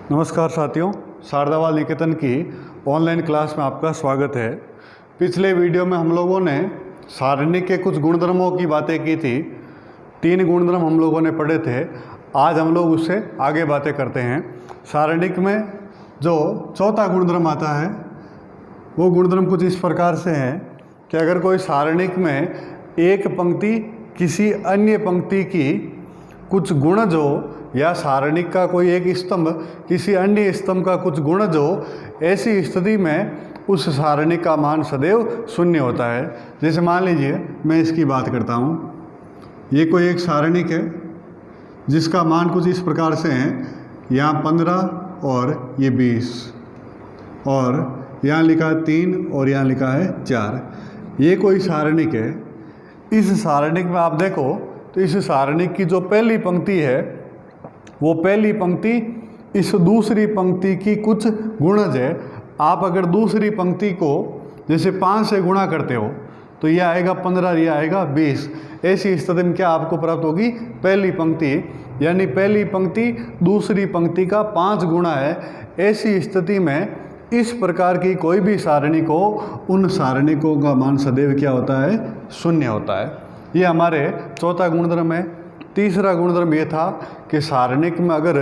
नमस्कार साथियों, शारदावाल निकेतन की ऑनलाइन क्लास में आपका स्वागत है। पिछले वीडियो में हम लोगों ने सारणिक के कुछ गुणधर्मों की बातें की थी। 3 गुणधर्म हम लोगों ने पढ़े थे। आज हम लोग उससे आगे बातें करते हैं। सारणिक में जो चौथा गुणधर्म आता है वो गुणधर्म कुछ इस प्रकार से है कि अगर कोई सारणिक में एक पंक्ति किसी अन्य पंक्ति की कुछ गुणज हो या सारणिक का कोई एक स्तंभ किसी अन्य स्तंभ का कुछ गुणज हो, ऐसी स्थिति में उस सारणिक का मान सदैव शून्य होता है। जैसे मान लीजिए मैं इसकी बात करता हूँ, ये कोई एक सारणिक है जिसका मान कुछ इस प्रकार से है, यहाँ 15 और ये 20 और यहाँ लिखा है 3 और यहाँ लिखा है 4। ये कोई सारणिक है। इस सारणिक में आप देखो तो इस सारणिक की जो पहली पंक्ति है वो पहली पंक्ति इस दूसरी पंक्ति की कुछ गुणज है। आप अगर दूसरी पंक्ति को जैसे 5 से गुणा करते हो तो ये आएगा 15, ये आएगा 20। ऐसी स्थिति में क्या आपको प्राप्त होगी? पहली पंक्ति, यानी पहली पंक्ति दूसरी पंक्ति का 5 गुणा है। ऐसी स्थिति में इस प्रकार की कोई भी सारणिक हो, उन सारणिकों का मान सदैव क्या होता है? शून्य होता है। ये हमारे चौथा गुणधर्म है। तीसरा गुणधर्म ये था कि सारणिक में अगर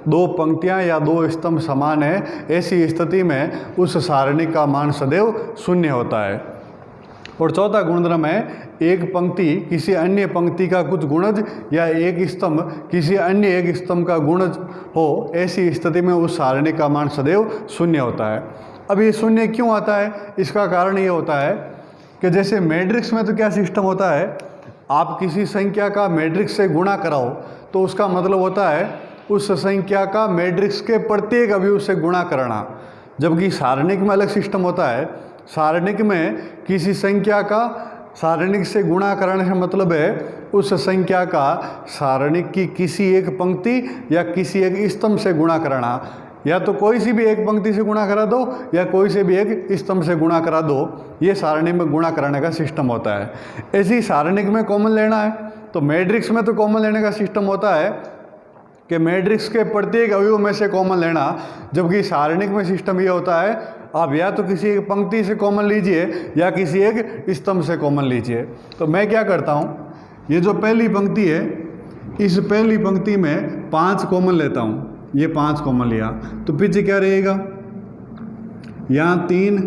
2 पंक्तियां या 2 स्तंभ समान है, ऐसी स्थिति में उस सारणिक का मान सदैव शून्य होता है। और चौथा गुणधर्म है एक पंक्ति किसी अन्य पंक्ति का कुछ गुणज या एक स्तंभ किसी अन्य एक स्तंभ का गुणज हो, ऐसी स्थिति में उस सारणिक का मान सदैव शून्य होता है। अब ये शून्य क्यों आता है? इसका कारण ये होता है कि जैसे मैट्रिक्स में तो क्या सिस्टम होता है, आप किसी संख्या का मैट्रिक्स से गुणा कराओ तो उसका मतलब होता है उस संख्या का मैट्रिक्स के प्रत्येक अवयव से गुणा करना। जबकि सारणिक में अलग सिस्टम होता है। सारणिक में किसी संख्या का सारणिक से गुणा करने से मतलब है उस संख्या का सारणिक की किसी एक पंक्ति या किसी एक स्तंभ से गुणा करना। या तो कोई सी भी एक पंक्ति से गुणा करा दो या कोई से भी एक स्तंभ से गुणा करा दो, ये सारणी में गुणा कराने का सिस्टम होता है। ऐसे ही सारणिक में कॉमन लेना है तो मैट्रिक्स में तो कॉमन लेने का सिस्टम होता है कि मैट्रिक्स के प्रत्येक अवयव में से कॉमन लेना। जबकि सारणिक में सिस्टम ये होता है आप या तो किसी एक पंक्ति से कॉमन लीजिए या किसी एक स्तंभ से कॉमन लीजिए। तो मैं क्या करता हूँ, ये जो पहली पंक्ति है इस पहली पंक्ति में 5 कॉमन लेता हूँ। ये 5 कॉमन लिया तो पीछे क्या रहेगा? यहाँ 3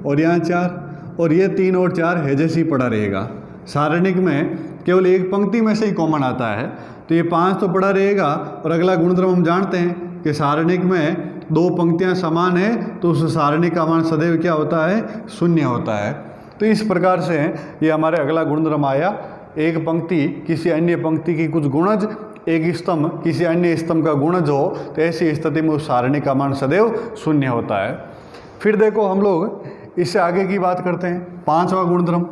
और यहाँ 4 और ये 3 और 4 है जैसे ही पड़ा रहेगा। सारणिक में केवल एक पंक्ति में से ही कॉमन आता है तो ये 5 तो पड़ा रहेगा। और अगला गुणधर्म हम जानते हैं कि सारणिक में 2 पंक्तियाँ समान है तो उस सारणिक का मान सदैव क्या होता है? शून्य होता है। तो इस प्रकार से ये हमारे अगला गुणधर्म आया, एक पंक्ति किसी अन्य पंक्ति की कुछ गुणज, एक स्तंभ किसी अन्य स्तंभ का गुणज हो, तो ऐसी स्थिति में उस सारणी का मान सदैव शून्य होता है। फिर देखो हम लोग इससे आगे की बात करते हैं। 5वां गुणधर्म।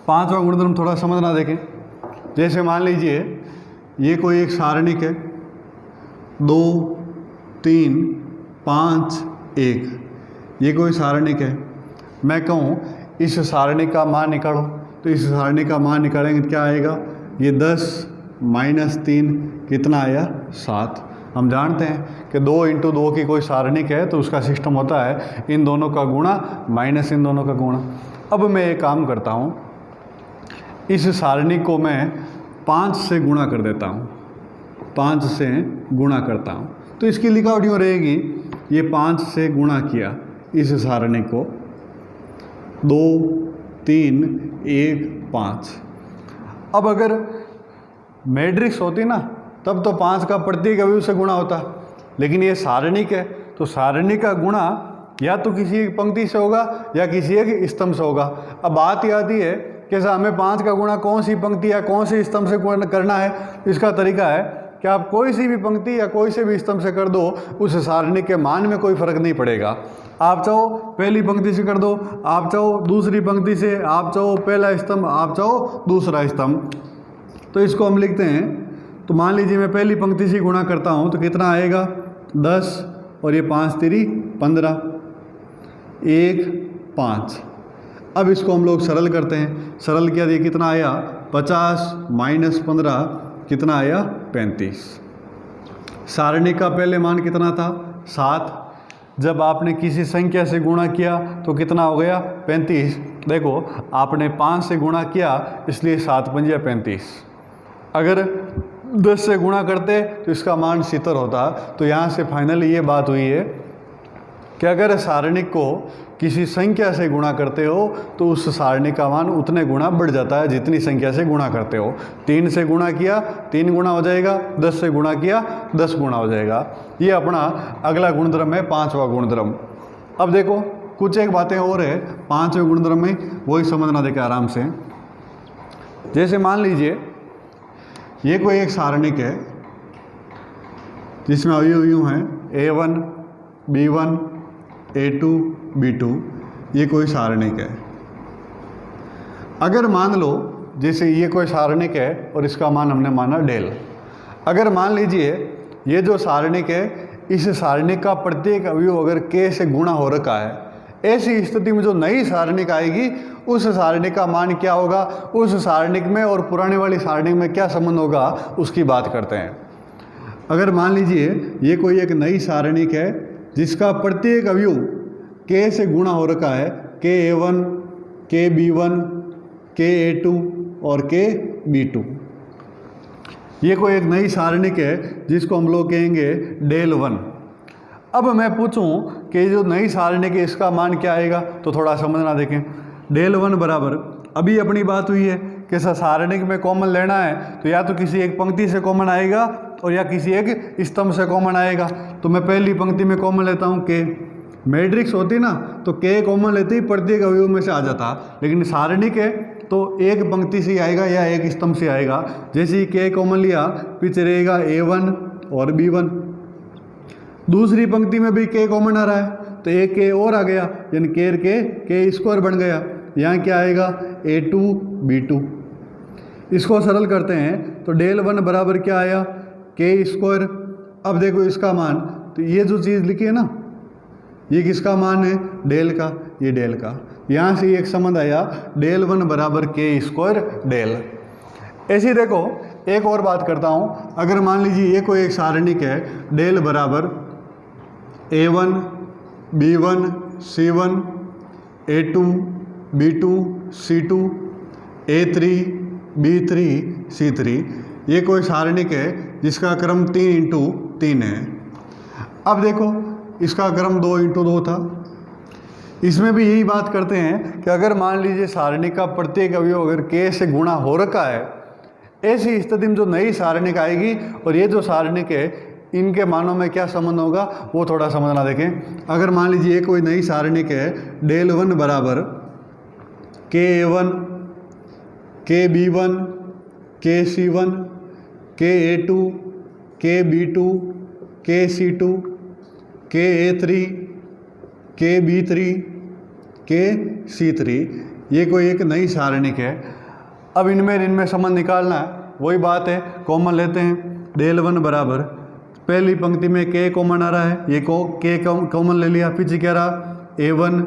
5वां गुणधर्म थोड़ा समझना देखें। जैसे मान लीजिए ये कोई एक सारणिक है, 2 3 5 1, ये कोई सारणिक है। मैं कहूँ इस सारणिक का मान निकालो तो इस सारणी का मान निकालेंगे क्या आएगा? ये 10 -3 कितना आया? 7। हम जानते हैं कि 2 × 2 की कोई सारणिक है तो उसका सिस्टम होता है इन दोनों का गुणा माइनस इन दोनों का गुणा। अब मैं एक काम करता हूँ, इस सारणी को मैं 5 से गुणा कर देता हूँ। 5 से गुणा करता हूँ तो इसकी लिखावट यूँ रहेगी, ये 5 से गुणा किया इस सारणी को, 2 3 1 5। अब अगर मैट्रिक्स होती ना तब तो 5 का प्रत्येक अवयव से गुणा होता, लेकिन ये सारणिक है तो सारणी का गुणा या तो किसी एक पंक्ति से होगा या किसी एक स्तंभ से होगा। अब बात ये आती है कि हमें 5 का गुणा कौन सी पंक्ति या कौन से स्तंभ से करना है। इसका तरीका है कि आप कोई सी भी पंक्ति या कोई से भी स्तंभ से कर दो, उस सारणी के मान में कोई फर्क नहीं पड़ेगा। आप चाहो पहली पंक्ति से कर दो, आप चाहो दूसरी पंक्ति से, आप चाहो पहला स्तंभ, आप चाहो दूसरा स्तंभ। तो इसको हम लिखते हैं, तो मान लीजिए मैं पहली पंक्ति से गुणा करता हूँ तो कितना आएगा? 10 और ये 5 3 15, 1 5। अब इसको हम लोग सरल करते हैं। सरल किया ये कितना आया? 50 -15 कितना आया? 35। सारणी का पहले मान कितना था 7, जब आपने किसी संख्या से गुणा किया तो कितना हो गया 35। देखो आपने 5 से गुणा किया इसलिए 7 पंजे 35। अगर 10 से गुणा करते तो इसका मान 70 होता। तो यहाँ से फाइनली ये बात हुई है कि अगर सारणिक को किसी संख्या से गुणा करते हो तो उस सारणी का मान उतने गुना बढ़ जाता है जितनी संख्या से गुणा करते हो। 3 से गुणा किया 3 गुना हो जाएगा, 10 से गुणा किया 10 गुना हो जाएगा। ये अपना अगला गुणधर्म है 5वां गुणधर्म। अब देखो कुछ एक बातें और है 5वें गुणधर्म में, वही समझना देखिए आराम से। जैसे मान लीजिए ये कोई एक सारणिक है जिसमें अवयव हैं A1 B1 A2 B2, ये कोई सारणिक है। अगर मान लो जैसे ये कोई सारणिक है और इसका मान हमने माना डेल। अगर मान लीजिए ये जो सारणिक है इस सारणिक का प्रत्येक अवयव अगर k से गुणा हो रखा है, ऐसी स्थिति में जो नई सारणिक आएगी उस सारणिक का मान क्या होगा, उस सारणिक में और पुराने वाली सारणिक में क्या संबंध होगा उसकी बात करते हैं। अगर मान लीजिए ये कोई एक नई सारणिक है जिसका प्रत्येक अवयव k से गुणा हो रखा है, k A1 k B1 k A2 और k B2। ये कोई एक नई सारणिक है जिसको हम लोग कहेंगे डेल 1। अब मैं पूछूं कि जो नई सारणिक है इसका मान क्या आएगा, तो थोड़ा समझना देखें। डेल 1 बराबर अभी अपनी बात हुई है कि सारणिक में कॉमन लेना है तो या तो किसी एक पंक्ति से कॉमन आएगा और या किसी एक स्तंभ से कॉमन आएगा। तो मैं पहली पंक्ति में कॉमन लेता हूँ k। मैट्रिक्स होती ना तो k कॉमन लेते ही प्रत्येक अवयव में से आ जाता, लेकिन सारणिक है तो एक पंक्ति से आएगा या एक स्तंभ से आएगा। जैसे ही k कॉमन लिया पीछे रहेगा A1 और B1। दूसरी पंक्ति में भी k कॉमन आ रहा है तो एक k और आ गया, यानी k स्क्वायर बन गया। यहाँ क्या आएगा A2 B2। इसको सरल करते हैं तो डेल 1 बराबर क्या आया k स्क्वायर। अब देखो इसका मान, तो ये जो चीज़ लिखी है ना ये किसका मान है, डेल का, ये डेल का। यहाँ से एक संबंध आया डेल 1 बराबर k स्क्वायर डेल। ऐसी देखो एक और बात करता हूँ। अगर मान लीजिए ये कोई एक सारणिक है डेल बराबर A1 B1 C1 A2 B2 C2 A3 B3 C3, ये कोई सारणिक है जिसका क्रम 3 × 3 है। अब देखो इसका क्रम 2 × 2 था। इसमें भी यही बात करते हैं कि अगर मान लीजिए सारणिक का प्रत्येक अवयव अगर k से गुणा हो रखा है, ऐसी स्थिति में जो नई सारणिक आएगी और ये जो सारणिक है इनके मानों में क्या संबंध होगा वो थोड़ा समझना देखें। अगर मान लीजिए ये कोई नई सारणिक है डेल 1 बराबर k A1 k B1 k C1 k A2 k B2 k C2 k A3 k B3 k C3, ये कोई एक नई सारणिक है। अब इनमें संबंध निकालना है, वही बात है कॉमन लेते हैं। डेल 1 बराबर पहली पंक्ति में k कॉमन आ रहा है, ये k कॉमन ले लिया, पीछे क्या रहा A1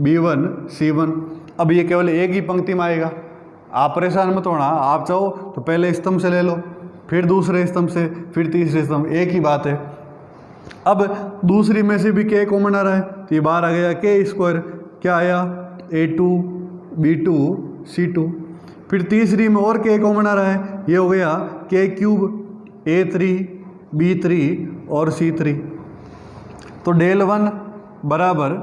B1 C1। अब ये केवल एक ही पंक्ति में आएगा, आप परेशान मत होना। आप चाहो तो पहले स्तंभ से ले लो, फिर दूसरे स्तंभ से, फिर तीसरे स्तंभ, एक ही बात है। अब दूसरी में से भी k कॉमन आ रहा है तो ये बाहर आ गया k स्क्वायर। क्या आया A2 B2 C2। फिर तीसरी में और k कॉमन आ रहा है, ये हो गया k क्यूब A3 B3 और C3। तो डेल 1 बराबर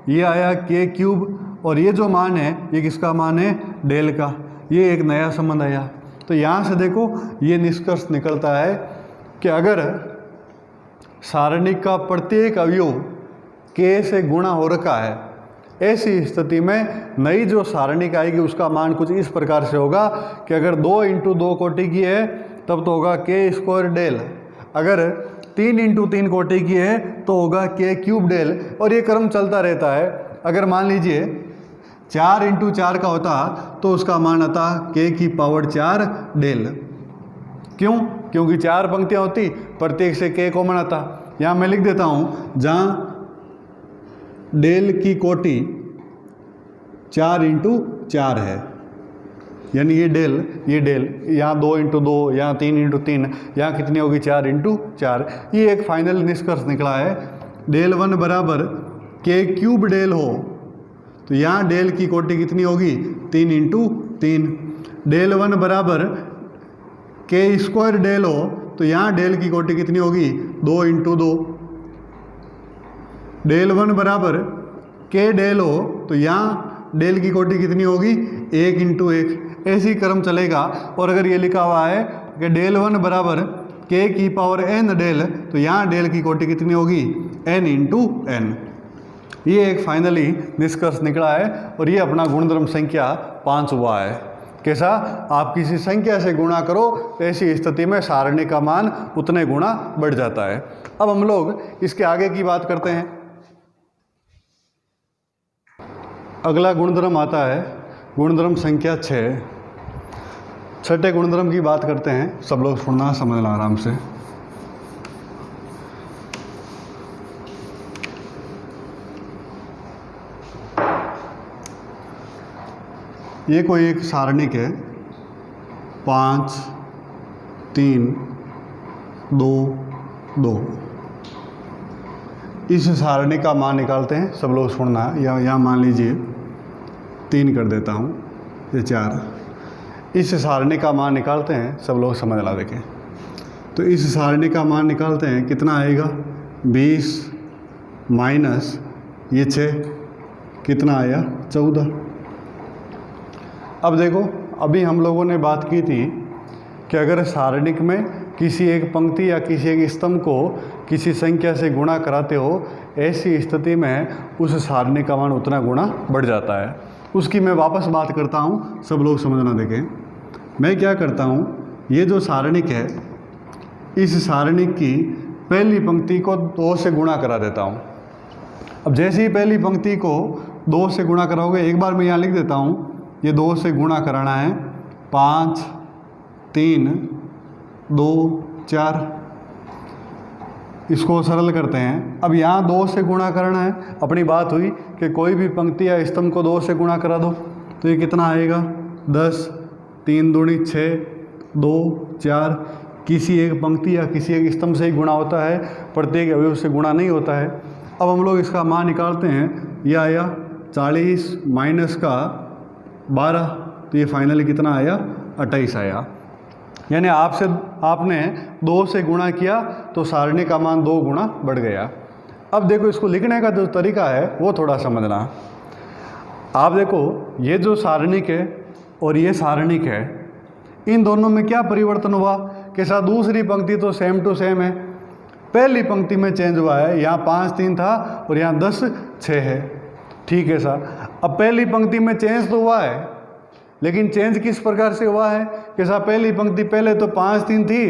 ये आया k क्यूब और ये जो मान है ये किसका मान है, डेल का। ये एक नया संबंध आया। तो यहाँ से देखो ये निष्कर्ष निकलता है कि अगर सारणिक का प्रत्येक अवयव k से गुणा हो रखा है, ऐसी स्थिति में नई जो सारणिक आएगी उसका मान कुछ इस प्रकार से होगा कि अगर 2 × 2 कोटि की है तब तो होगा k स्क्वायर डेल, अगर 3 × 3 कोटि की है तो होगा k क्यूब डेल, और ये क्रम चलता रहता है। अगर मान लीजिए 4 × 4 का होता तो उसका मान आता k की पावर 4 डेल। क्यों? क्योंकि 4 पंक्तियाँ होती, प्रत्येक से k कॉमन आता। यहाँ मैं लिख देता हूँ जहाँ डेल की कोटि 4 × 4 है, यानी ये डेल यहाँ 2 इंटू 2, यहाँ 3 इंटू 3, यहाँ कितनी होगी 4 इंटू 4। ये एक फाइनल निष्कर्ष निकला है। डेल 1 बराबर के क्यूब डेल हो तो यहाँ डेल की कोटि कितनी होगी 3 इंटू 3। डेल 1 बराबर के स्क्वायर डेल हो तो यहाँ डेल की कोटि कितनी होगी 2 इंटू 2। डेल 1 बराबर के डेल हो तो यहाँ डेल की कोटि कितनी होगी 1 इंटू 1। ऐसी क्रम चलेगा। और अगर ये लिखा हुआ है कि डेल 1 बराबर के की पावर n डेल तो यहाँ डेल की कोटि कितनी होगी n इंटू n। ये एक फाइनली निष्कर्ष निकला है और ये अपना गुणधर्म संख्या 5 हुआ है। कैसा? आप किसी संख्या से गुणा करो तो ऐसी स्थिति में सारणी का मान उतने गुना बढ़ जाता है। अब हम लोग इसके आगे की बात करते हैं। अगला गुणधर्म आता है गुणधर्म संख्या 6। छठे गुणधर्म की बात करते हैं। सब लोग सुनना समझना आराम से। ये कोई एक सारणिक है 5 3 2 2। इस सारणी का मान निकालते हैं। सब लोग सुनना। या यहाँ मान लीजिए 3 कर देता हूँ, ये 4। इस सारणी का मान निकालते हैं। सब लोग समझना देखें। तो इस सारणी का मान निकालते हैं। कितना आएगा 20 माइनस ये 6 कितना आया 14। अब देखो, अभी हम लोगों ने बात की थी कि अगर सारणिक में किसी एक पंक्ति या किसी एक स्तंभ को किसी संख्या से गुणा कराते हो, ऐसी स्थिति में उस सारणी का मान उतना गुना बढ़ जाता है। उसकी मैं वापस बात करता हूँ। सब लोग समझना देखें। मैं क्या करता हूँ, ये जो सारणिक है इस सारणिक की पहली पंक्ति को 2 से गुणा करा देता हूँ। अब जैसे ही पहली पंक्ति को 2 से गुणा कराओगे, एक बार मैं यहाँ लिख देता हूँ, ये 2 से गुणा कराना है। 5 3 2 4। इसको सरल करते हैं। अब यहाँ 2 से गुणा करना है। अपनी बात हुई कि कोई भी पंक्ति या स्तंभ को 2 से गुणा करा दो तो ये कितना आएगा 10। 3 दूनी 6 2 4। किसी एक पंक्ति या किसी एक स्तंभ से ही गुणा होता है, प्रत्येक अवयव से गुणा नहीं होता है। अब हम लोग इसका मान निकालते हैं। यह आया 40 माइनस का 12 तो ये फाइनली कितना आया 28 आया। यानी आपने 2 से गुणा किया तो सारणी का मान 2 गुना बढ़ गया। अब देखो, इसको लिखने का जो तरीका है वो थोड़ा समझना। आप देखो, ये जो सारणिक है और ये सारणिक है, इन दोनों में क्या परिवर्तन हुआ? कि साथ दूसरी पंक्ति तो सेम टू सेम है, पहली पंक्ति में चेंज हुआ है। यहाँ 5 3 था और यहाँ 10 6 है। ठीक है सर। अब पहली पंक्ति में चेंज तो हुआ है, लेकिन चेंज किस प्रकार से हुआ है? कि साहब पहली पंक्ति पहले तो 5 3 थी,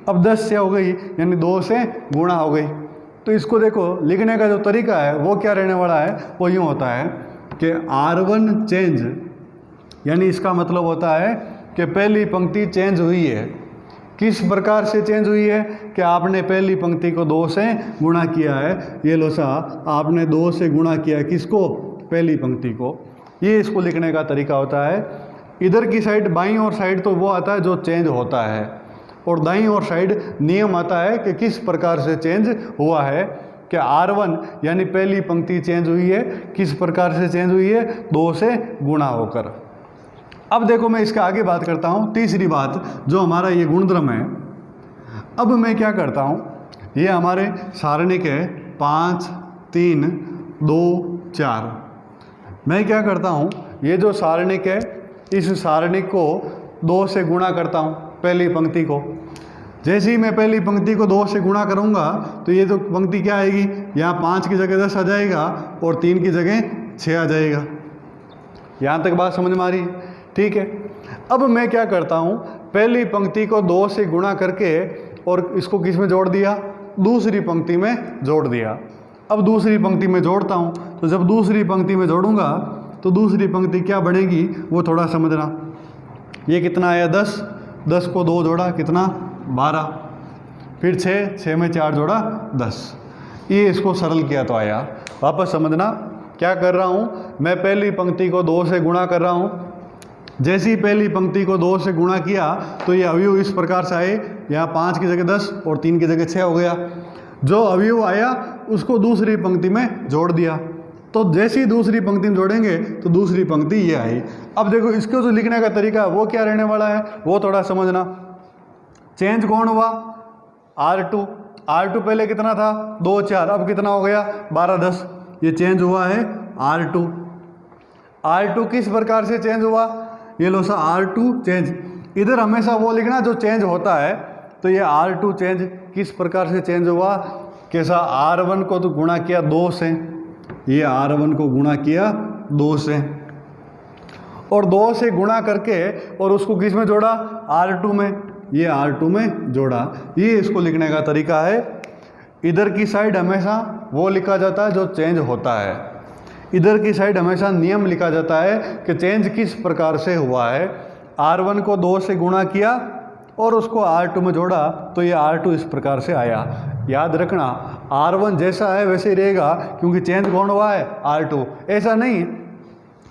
अब 10 से हो गई, यानी 2 से गुणा हो गई। तो इसको देखो, लिखने का जो तरीका है वो क्या रहने वाला है? वो यूँ होता है कि R1 चेंज, यानी इसका मतलब होता है कि पहली पंक्ति चेंज हुई है। किस प्रकार से चेंज हुई है? कि आपने पहली पंक्ति को 2 से गुणा किया है। ये लो सा, आपने 2 से गुणा किया है किसको? पहली पंक्ति को। ये इसको लिखने का तरीका होता है। इधर की साइड बाईं और साइड तो वो आता है जो चेंज होता है, और दाईं और साइड नियम आता है कि किस प्रकार से चेंज हुआ है। कि R1 यानी पहली पंक्ति चेंज हुई है, किस प्रकार से चेंज हुई है? 2 से गुणा होकर। अब देखो, मैं इसके आगे बात करता हूँ। तीसरी बात जो हमारा ये गुणधर्म है, अब मैं क्या करता हूँ, ये हमारे सारणिक है 5 3 2 4। मैं क्या करता हूँ, ये जो सारणिक है इस सारणिक को 2 से गुणा करता हूँ पहली पंक्ति को। जैसे ही मैं पहली पंक्ति को 2 से गुणा करूँगा तो ये जो पंक्ति क्या आएगी, यहाँ 5 की जगह 10 आ जाएगा और 3 की जगह 6 आ जाएगा। यहाँ तक बात समझ में आ रही है? ठीक है। अब मैं क्या करता हूँ, पहली पंक्ति को 2 से गुणा करके और इसको किस में जोड़ दिया? दूसरी पंक्ति में जोड़ दिया। अब दूसरी पंक्ति में जोड़ता हूँ, तो जब दूसरी पंक्ति में जोड़ूंगा तो दूसरी पंक्ति क्या बनेगी वो थोड़ा समझना। ये कितना आया 10, 10 को 2 जोड़ा कितना 12, फिर 6 में 4 जोड़ा 10। ये इसको सरल किया तो आया। वापस समझना क्या कर रहा हूँ, मैं पहली पंक्ति को 2 से गुणा कर रहा हूँ, जैसे ही पहली पंक्ति को 2 से गुणा किया तो ये अवयव इस प्रकार से आए, यहाँ 5 की जगह 10 और 3 की जगह 6 हो गया। जो अवयव आया उसको दूसरी पंक्ति में जोड़ दिया, तो जैसे ही दूसरी पंक्ति में जोड़ेंगे तो दूसरी पंक्ति ये आई। अब देखो इसको जो लिखने का तरीका है वो क्या रहने वाला है वो थोड़ा समझना। चेंज कौन हुआ? R2। R2 पहले कितना था? 2 4, अब कितना हो गया? 12 10। ये चेंज हुआ है R2। R2 किस प्रकार से चेंज हुआ? ये लो सा R2 चेंज, इधर हमेशा वो लिखना जो चेंज होता है। तो ये R2 चेंज किस प्रकार से चेंज हुआ? कैसा? R1 को तो गुणा किया 2 से, ये R1 को गुणा किया 2 से, और 2 से गुणा करके और उसको किस में जोड़ा? R2 में, ये R2 में जोड़ा। ये इसको लिखने का तरीका है। इधर की साइड हमेशा वो लिखा जाता है जो चेंज होता है, इधर की साइड हमेशा नियम लिखा जाता है कि चेंज किस प्रकार से हुआ है। R1 को 2 से गुणा किया और उसको R2 में जोड़ा तो ये R2 इस प्रकार से आया। याद रखना R1 जैसा है वैसे ही रहेगा, क्योंकि चेंज कौन हुआ है? R2। ऐसा नहीं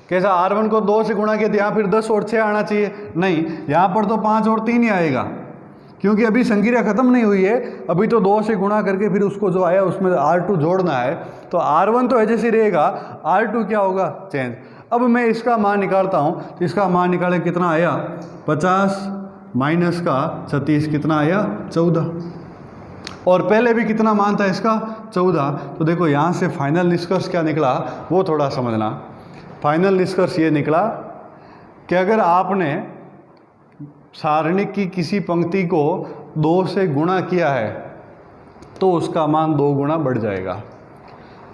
कैसा R1 को 2 से गुणा किया तो यहाँ फिर 10 और 6 आना चाहिए, नहीं, यहाँ पर तो 5 और 3 ही आएगा, क्योंकि अभी संक्रिया खत्म नहीं हुई है, अभी तो 2 से गुणा करके फिर उसको जो आया उसमें R2 जोड़ना है। तो R1 तो ऐसे ही रहेगा, R2 क्या होगा? चेंज। अब मैं इसका मान निकालता हूँ, तो इसका मान निकाले कितना आया? 50 माइनस का 36 कितना आया? 14। और पहले भी कितना मान था इसका? 14। तो देखो यहाँ से फाइनल निष्कर्ष क्या निकला वो थोड़ा समझना। फाइनल निष्कर्ष ये निकला कि अगर आपने सारणिक की किसी पंक्ति को 2 से गुणा किया है तो उसका मान 2 गुना बढ़ जाएगा,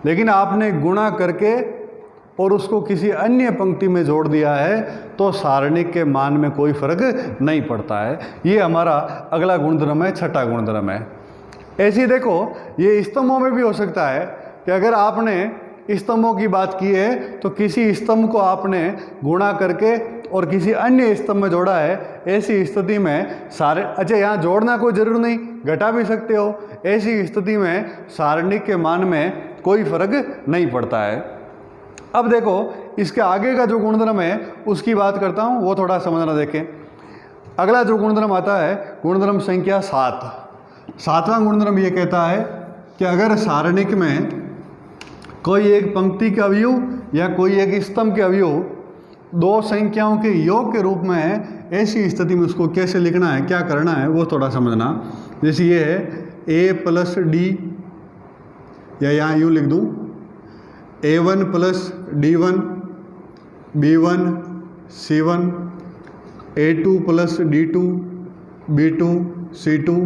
लेकिन आपने गुणा करके और उसको किसी अन्य पंक्ति में जोड़ दिया है तो सारणिक के मान में कोई फर्क नहीं पड़ता है। ये हमारा अगला गुणधर्म है, छठा गुणधर्म है। ऐसे ही देखो ये स्तंभों में भी हो सकता है कि अगर आपने स्तंभों की बात की है तो किसी स्तंभ को आपने गुणा करके और किसी अन्य स्तंभ में जोड़ा है, ऐसी स्थिति में अच्छा यहाँ जोड़ना कोई जरूर नहीं, घटा भी सकते हो। ऐसी स्थिति में सारणिक के मान में कोई फर्क नहीं पड़ता है। अब देखो इसके आगे का जो गुणधर्म है उसकी बात करता हूँ, वो थोड़ा समझना। देखें अगला जो गुणधर्म आता है गुणधर्म संख्या 7। 7वां गुणधर्म ये कहता है कि अगर सारणिक में कोई एक पंक्ति के अवयव या कोई एक स्तंभ के अवयव 2 संख्याओं के योग के रूप में है, ऐसी स्थिति में उसको कैसे लिखना है, क्या करना है वो थोड़ा समझना। जैसे ये है a प्लस डी, या यहाँ यूँ लिख दूँ a1 plus d1, b1 c1, a2 plus d2, b2 c2,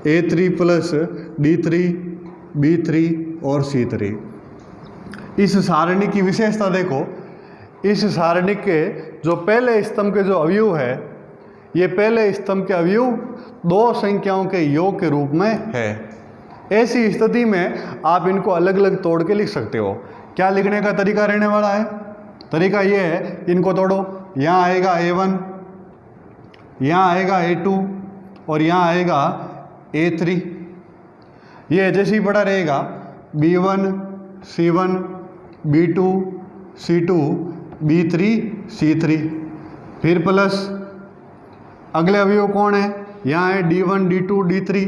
a3 plus d3, b3 और c3। इस सारणी की विशेषता देखो, इस सारणी के जो पहले स्तंभ के जो अवयव है, ये पहले स्तंभ के अवयव 2 संख्याओं के योग के रूप में है। ऐसी स्थिति में आप इनको अलग अलग तोड़ के लिख सकते हो। क्या लिखने का तरीका रहने वाला है? तरीका ये है, इनको तोड़ो। यहाँ आएगा a1, यहाँ आएगा a2 और यहाँ आएगा a3। ये जैसे ही बड़ा रहेगा b1 c1, b2 c2, b3 c3, फिर प्लस अगले अवयव कौन है? यहाँ है d1 d2 d3,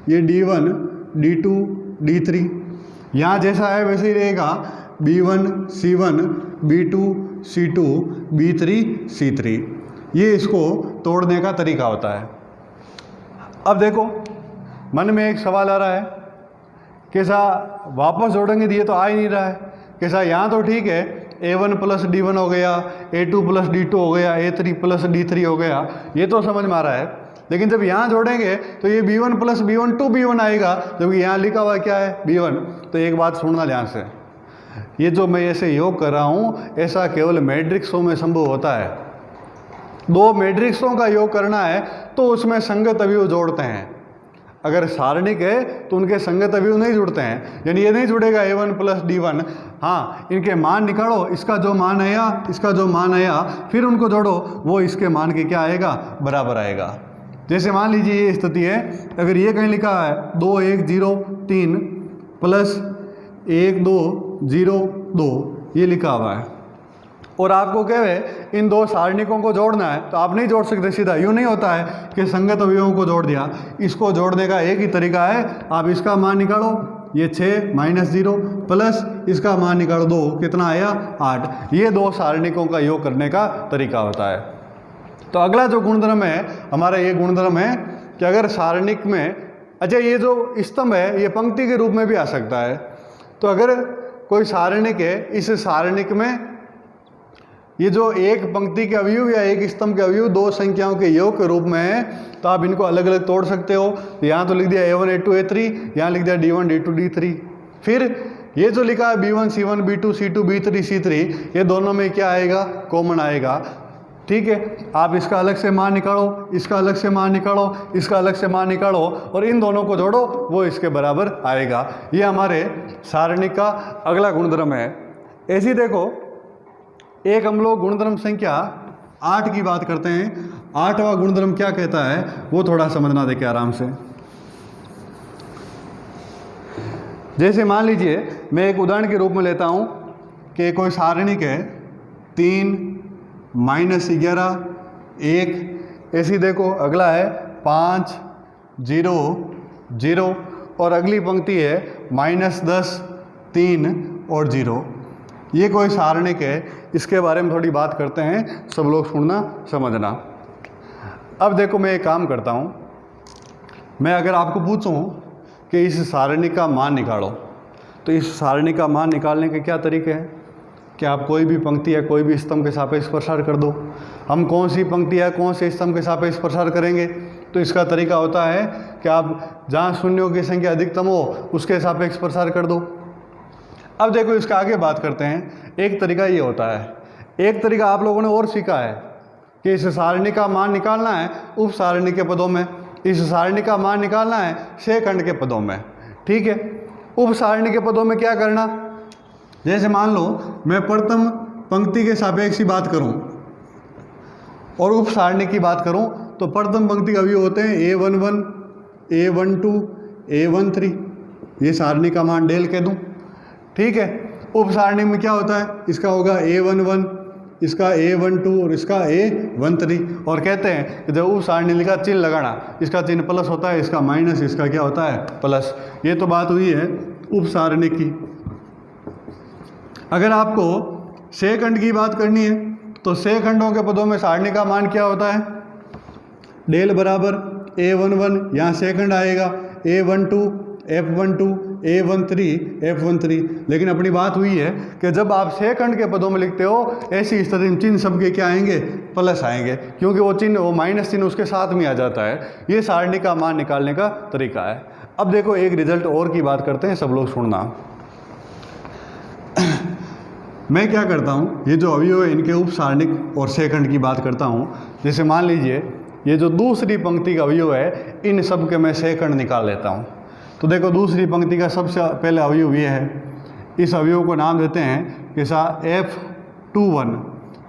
ये d1 d2 d3। यहाँ जैसा है वैसे ही रहेगा b1 c1, b2 c2, b3 c3। ये इसको तोड़ने का तरीका होता है। अब देखो मन में एक सवाल आ रहा है, कैसा वापस जोड़ेंगे दिए तो आ ही नहीं रहा है। कैसा यहाँ तो ठीक है, a1 प्लस d1 हो गया, a2 प्लस d2 हो गया, a3 प्लस d3 हो गया, ये तो समझ में आ रहा है। लेकिन जब यहाँ जोड़ेंगे तो ये b1 प्लस b1 2b1 आएगा, जबकि यहाँ लिखा हुआ क्या है? b1। तो एक बात सुनना ध्यान से, ये जो मैं ऐसे योग कर रहा हूँ ऐसा केवल मैट्रिक्सों में संभव होता है। 2 मैट्रिक्सों का योग करना है तो उसमें संगत अवयव जोड़ते हैं। अगर सारणिक है तो उनके संगत अवयव नहीं जुड़ते हैं, यानी ये नहीं जुड़ेगा a1 प्लस d1। हाँ, इनके मान निकालो, इसका जो मान आया, इसका जो मान आया, फिर उनको जोड़ो, वो इसके मान के क्या आएगा? बराबर आएगा। जैसे मान लीजिए ये स्थिति है, अगर ये कहीं लिखा है 2 1 0 3 प्लस 1 2 0 2, ये लिखा हुआ है, और आपको कहे इन दो सारणिकों को जोड़ना है तो आप नहीं जोड़ सकते सीधा, यूँ नहीं होता है कि संगत अवयवों को जोड़ दिया। इसको जोड़ने का एक ही तरीका है, आप इसका मान निकालो, ये 6 माइनस 0 प्लस इसका मान निकालो 2, कितना आया 8। ये दो सारणिकों का योग करने का तरीका होता है। तो अगला जो गुणधर्म है हमारा, ये गुणधर्म है कि अगर सारणिक में, अच्छा ये जो स्तंभ है ये पंक्ति के रूप में भी आ सकता है। तो अगर कोई सारणिक है, इस सारणिक में ये जो एक पंक्ति के अवयव या एक स्तंभ के अवयव दो संख्याओं के योग के रूप में है, तो आप इनको अलग अलग तोड़ सकते हो। तो यहाँ तो लिख दिया A1 A2 A3, यहाँ लिख दिया D1 D2 D3। फिर ये जो लिखा है B1 C1 B2 C2 B3 C3, ये दोनों में क्या आएगा, कॉमन आएगा। ठीक है, आप इसका अलग से मान निकालो, इसका अलग से मान निकालो, इसका अलग से मान निकालो और इन दोनों को जोड़ो, वो इसके बराबर आएगा। ये हमारे सारणिक का अगला गुणधर्म है। ऐसे ही देखो, एक हम लोग गुणधर्म संख्या 8 की बात करते हैं। 8वां गुणधर्म क्या कहता है वो थोड़ा समझना देखिए आराम से। जैसे मान लीजिए मैं एक उदाहरण के रूप में लेता हूं कि कोई सारणिक है 3 माइनस 11 1, ऐसी देखो अगला है 5 0 0 और अगली पंक्ति है -10 3 और 0। ये कोई सारणिक है, इसके बारे में थोड़ी बात करते हैं, सब लोग सुनना समझना। अब देखो मैं एक काम करता हूँ, मैं अगर आपको पूछूं कि इस सारणिक का मान निकालो, तो इस सारणिक का मान निकालने के क्या तरीके हैं कि आप कोई भी पंक्ति या कोई भी स्तंभ के सापेक्ष प्रसार कर दो। हम कौन सी पंक्ति या कौन से स्तंभ के सापेक्ष प्रसार करेंगे, तो इसका तरीका होता है कि आप जहाँ शून्यों की संख्या अधिकतम हो उसके सापेक्ष प्रसार कर दो। अब देखो इसका आगे बात करते हैं। एक तरीका ये होता है, एक तरीका आप लोगों ने और सीखा है कि इस सारणी का मान निकालना है उप सारणी के पदों में, इस सारणी का मान निकालना है शेखंड के पदों में। ठीक है, उप सारणी के पदों में क्या करना, जैसे मान लो मैं प्रथम पंक्ति के सापेक्ष की बात करूं और उप सारणी की बात करूं, तो प्रथम पंक्ति के अवयव होते हैं A11 A12 A13, ये सारणी का मान डेल कह दूं। ठीक है, उप सारणी में क्या होता है, इसका होगा A11, इसका A12 और इसका A13। और कहते हैं कि जब उप सारणी लिखा चिन्ह लगाना, इसका चिन्ह प्लस होता है, इसका माइनस, इसका क्या होता है प्लस। ये तो बात हुई है उप सारणी की। अगर आपको शेखंड की बात करनी है तो शेखंडों के पदों में सारणी का मान क्या होता है, डेल बराबर A11, यहाँ शेखंड आएगा A12 F12 A13 F13। लेकिन अपनी बात हुई है कि जब आप शेखंड के पदों में लिखते हो ऐसी स्थिति में चिन्ह सबके क्या आएंगे, प्लस आएंगे, क्योंकि वो चिन्ह, वो माइनस चिन्ह उसके साथ में आ जाता है। ये सारणी का मान निकालने का तरीका है। अब देखो एक रिजल्ट और की बात करते हैं, सब लोग सुनना। मैं क्या करता हूँ, ये जो अवयव है इनके उप सारणिक और शेखंड की बात करता हूँ। जैसे मान लीजिए ये जो दूसरी पंक्ति का अवयव है, इन सब के मैं शेखंड निकाल लेता हूँ। तो देखो दूसरी पंक्ति का सबसे पहले अवयव ये है, इस अवयव को नाम देते हैं कैसा, F21,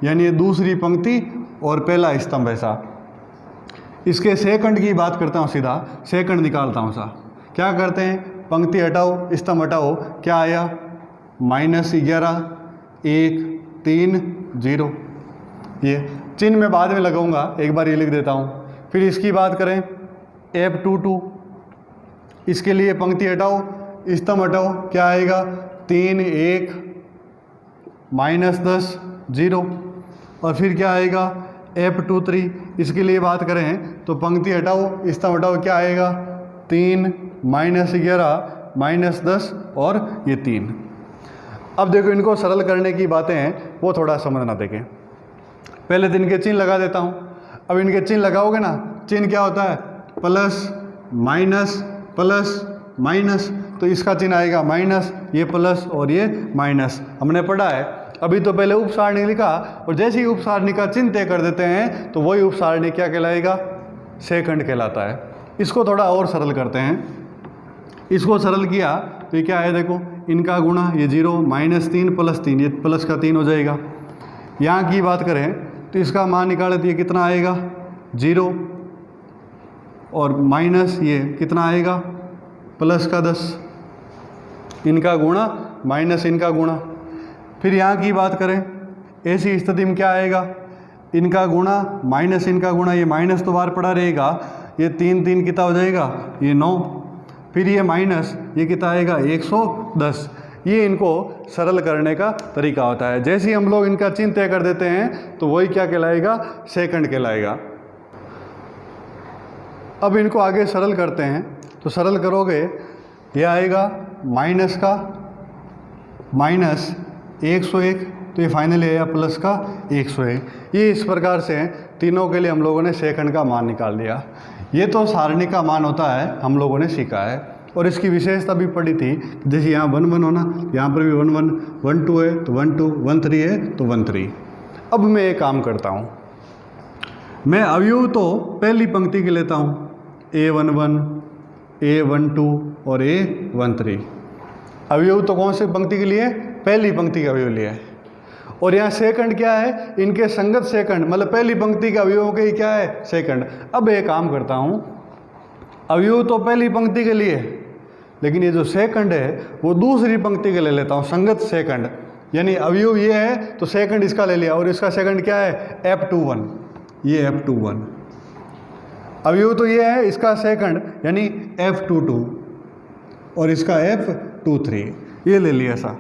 यानी ये दूसरी पंक्ति और पहला स्तंभ ऐसा। इसके शेखंड की बात करता हूँ, सीधा शेखंड निकालता हूँ सा। क्या करते हैं, पंक्ति हटाओ स्तंभ हटाओ, क्या आया -11 1 3 0। ये चिन्ह मैं बाद में लगाऊंगा, एक बार ये लिख देता हूँ। फिर इसकी बात करें F22, इसके लिए पंक्ति हटाओ स्तंभ हटाओ, क्या आएगा 3 1 -10 0। और फिर क्या आएगा F23, इसके लिए बात करें तो पंक्ति हटाओ स्तंभ हटाओ, क्या आएगा 3 -11 -10 और ये 3। अब देखो इनको सरल करने की बातें हैं, वो थोड़ा समझना देखें। पहले दिन के चिन्ह लगा देता हूँ। अब इनके चिन्ह लगाओगे ना, चिन्ह क्या होता है, प्लस माइनस प्लस माइनस, तो इसका चिन्ह आएगा माइनस, ये प्लस और ये माइनस, हमने पढ़ा है। अभी तो पहले उप सारणी लिखा और जैसे ही उप सारणी का चिन्ह तय कर देते हैं तो वही उप सारणी क्या कहलाएगा, शेखंड कहलाता है। इसको थोड़ा और सरल करते हैं। इसको सरल किया तो ये क्या है, देखो इनका गुणा, ये 0 -3 + 3, ये प्लस का 3 हो जाएगा। यहाँ की बात करें तो इसका मान निकाले तो ये कितना आएगा 0 और माइनस ये कितना आएगा प्लस का 10, इनका गुणा माइनस इनका गुणा। फिर यहाँ की बात करें, ऐसी स्थिति में क्या आएगा, इनका गुणा माइनस इनका गुणा, ये माइनस तो बाहर पड़ा रहेगा, ये 3 3 कितना हो जाएगा, ये 9, फिर ये माइनस ये कितना आएगा 110। ये इनको सरल करने का तरीका होता है। जैसे ही हम लोग इनका चिन्ह तय कर देते हैं तो वही क्या कहलाएगा, सेकंड कहलाएगा। अब इनको आगे सरल करते हैं, तो सरल करोगे ये आएगा माइनस का माइनस 101, तो ये फाइनल आया प्लस का 101। ये इस प्रकार से तीनों के लिए हम लोगों ने सेकंड का मान निकाल लिया। ये तो सारणी का मान होता है, हम लोगों ने सीखा है। और इसकी विशेषता भी पड़ी थी, जैसे यहाँ 1 1 होना, यहाँ पर भी 1 1 1 2 है तो 1 2, 1 3 है तो 1 3। अब मैं एक काम करता हूँ, मैं अवयव तो पहली पंक्ति के लेता हूँ, A11, A12 और A13। अवयव तो कौन सी पंक्ति के लिए, पहली पंक्ति के अवयव लिए। और यहाँ सेकंड क्या है, इनके संगत सेकंड, मतलब पहली पंक्ति के अवयवों के क्या है, सेकंड। अब एक काम करता हूँ, अवयव तो पहली पंक्ति के लिए, लेकिन ये जो सेकंड है वो दूसरी पंक्ति के ले लेता हूँ, संगत सेकंड। यानी अवयव ये है तो सेकंड इसका ले लिया, और इसका सेकंड क्या है, F21, ये F21। अवयव तो ये है, इसका सेकंड यानी F22 और इसका F23, ये ले लिया ऐसा।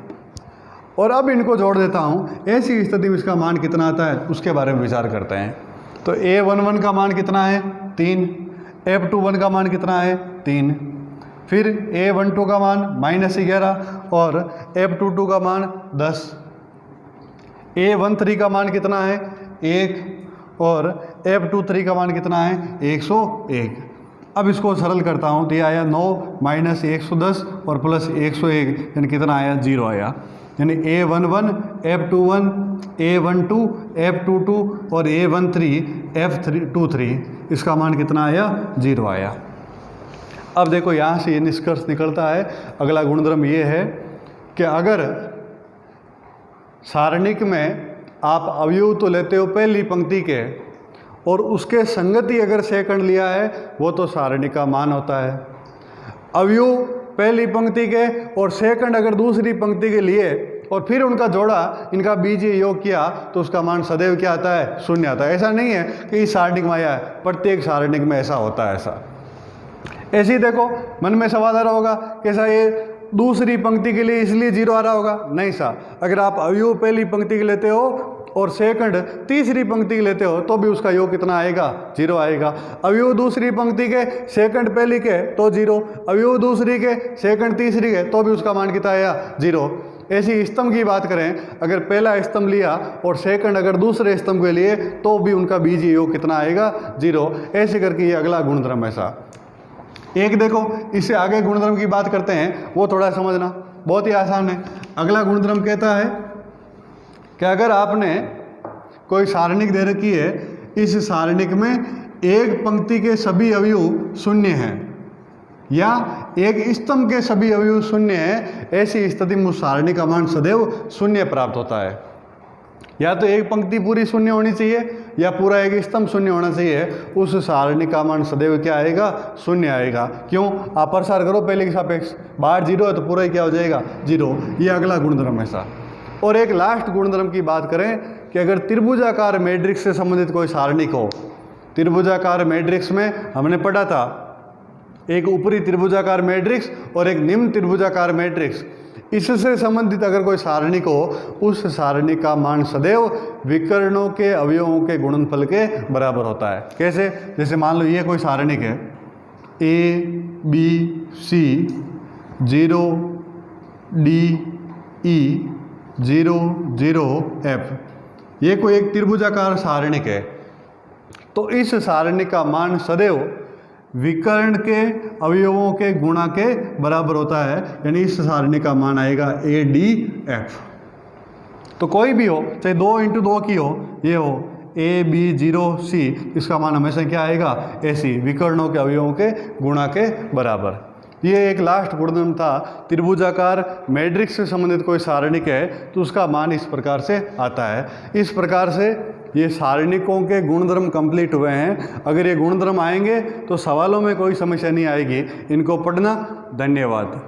और अब इनको जोड़ देता हूँ, ऐसी स्थिति में इसका मान कितना आता है उसके बारे में विचार करते हैं। तो A11 का मान कितना है, 3, F21 का मान कितना है, 3, फिर A12 का मान -11 और F22 का मान 10, A13 का मान कितना है, 1 और F23 का मान कितना है, 101। अब इसको सरल करता हूँ तो ये आया 9 माइनस 110 और प्लस 101, यानी कितना आया, 0 आया। यानी A11, F21, A12, F22 और A13, F23, इसका मान कितना आया, 0 आया। अब देखो यहाँ से ये निष्कर्ष निकलता है, अगला गुणधर्म ये है कि अगर सारणिक में आप अवयव तो लेते हो पहली पंक्ति के और उसके संगति अगर सेकंड लिया है, वो तो सारणी का मान होता है। अवयव पहली पंक्ति के और सेकंड अगर दूसरी पंक्ति के लिए और फिर उनका जोड़ा, इनका बीजीय योग किया, तो उसका मान सदैव क्या आता है, 0 आता है। ऐसा नहीं है कि इस सारणिक में आया है, प्रत्येक सारणिक में ऐसा होता है। ऐसा ऐसे ही देखो, मन में सवाल आ रहा होगा कैसा, ये दूसरी पंक्ति के लिए इसलिए 0 आ रहा होगा, नहीं सा। अगर आप अवयव पहली पंक्ति के लेते हो और सेकंड तीसरी पंक्ति के लेते हो तो भी उसका योग कितना आएगा, 0 आएगा। अवयव दूसरी पंक्ति के सेकंड पहली के तो 0, अवयव दूसरी के सेकंड तीसरी के तो भी उसका मान कितना आया, 0। ऐसी स्तंभ की बात करें, अगर पहला स्तंभ लिया और सेकंड अगर दूसरे स्तंभ के लिए तो भी उनका बीजीय योग कितना आएगा, 0। ऐसे करके ये अगला गुणधर्म ऐसा। एक देखो, इससे आगे गुणधर्म की बात करते हैं, वो थोड़ा समझना बहुत ही आसान है। अगला गुणधर्म कहता है कि अगर आपने कोई सारणिक दे रखी है, इस सारणिक में एक पंक्ति के सभी अवयव 0 हैं या एक स्तंभ के सभी अवयव 0 हैं, ऐसी स्थिति में उस सारणी का मान सदैव 0 प्राप्त होता है। या तो एक पंक्ति पूरी 0 होनी चाहिए या पूरा एक स्तंभ 0 होना चाहिए, उस सारणी का मान सदैव क्या आएगा, 0 आएगा। क्यों, आप प्रसार करो पहले के सापेक्ष, बाहर 0 है तो पूरा ही क्या हो जाएगा, 0। ये अगला गुणधर्म ऐसा। और एक लास्ट गुणधर्म की बात करें कि अगर त्रिभुजाकार मैट्रिक्स से संबंधित कोई सारणिक हो, त्रिभुजाकार मैट्रिक्स में हमने पढ़ा था एक ऊपरी त्रिभुजाकार मैट्रिक्स और एक निम्न त्रिभुजाकार मैट्रिक्स, इससे संबंधित अगर कोई सारणिक हो, उस सारणी का मान सदैव विकर्णों के अवयवों के गुणनफल के बराबर होता है। कैसे, जैसे मान लो ये कोई सारणिक है ABC 0 D E 0 0 F, ये कोई एक त्रिभुजाकार सारणिक है, तो इस सारणी का मान सदैव विकर्ण के अवयवों के गुणा के बराबर होता है। यानी इस सारणी का मान आएगा ADF। तो कोई भी हो, चाहे 2 × 2 की हो, ये हो AB0C, इसका मान हमेशा क्या आएगा, AC, विकर्णों के अवयवों के गुणा के बराबर। ये एक लास्ट गुणधर्म था। त्रिभुजाकार मैट्रिक्स से संबंधित कोई सारणिक है तो उसका मान इस प्रकार से आता है। इस प्रकार से ये सारणिकों के गुणधर्म कंप्लीट हुए हैं। अगर ये गुणधर्म आएंगे तो सवालों में कोई समस्या नहीं आएगी। इनको पढ़ना। धन्यवाद।